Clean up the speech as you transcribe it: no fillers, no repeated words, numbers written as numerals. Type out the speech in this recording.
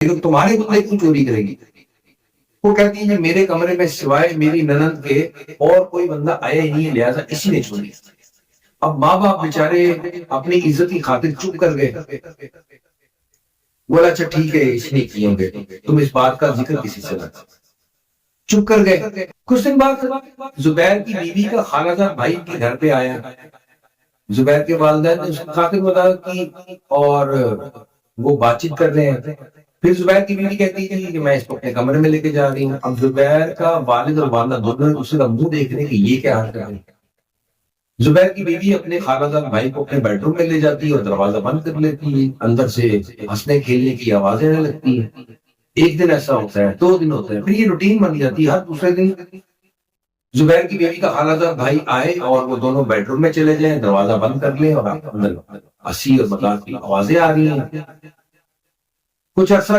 لیکن تمہارے کتے کیوں چوری کرے گی؟ وہ کہتی ہے میرے کمرے میں سوائے میری ننند کے اور کوئی بندہ آیا ہی نہیں، لہٰذا اسی نے چوری۔ اب ماں باپ بیچارے اپنی عزت کی خاطر چپ کر گئے۔ بولا اچھا ٹھیک ہے اس نے کیے ہوں گے، تم اس بات کا ذکر کسی سے نہ کرو۔ چپ کر گئے۔ کچھ دن بعد زبیر کی بیوی کا خالہ جان بھائی کے گھر پہ آیا۔ زبیر کے والدین نے اس کی خاطر مدد کی اور وہ بات چیت کر رہے ہیں۔ پھر زبیر کی بیوی کہتی تھی کہ میں اس کو اپنے کمرے میں لے کے جا رہی ہوں۔ اب زبیر کا والد اور والدہ دونوں اسے منہ دیکھ رہے ہیں کہ یہ کیا حال کر رہے ہیں۔ زبیر کی بیوی اپنے خالہ جان بھائی کو اپنے بیڈ روم میں لے جاتی ہے اور دروازہ بند کر لیتی ہے۔ اندر سے ہنسنے کھیلنے کی آوازیں آنے لگتی ہیں۔ ایک دن ایسا ہوتا ہے، 2 دن ہوتا ہے، پھر یہ روٹین بن جاتی ہے۔ ہر دوسرے دن زبیر کی بیوی کا خالہ جان بھائی آئے اور وہ دونوں بیڈ روم میں چلے جائیں، دروازہ بند کر لیں اور اندر ہنسی اور مذاق کی آوازیں آ رہی ہیں۔ کچھ عرصہ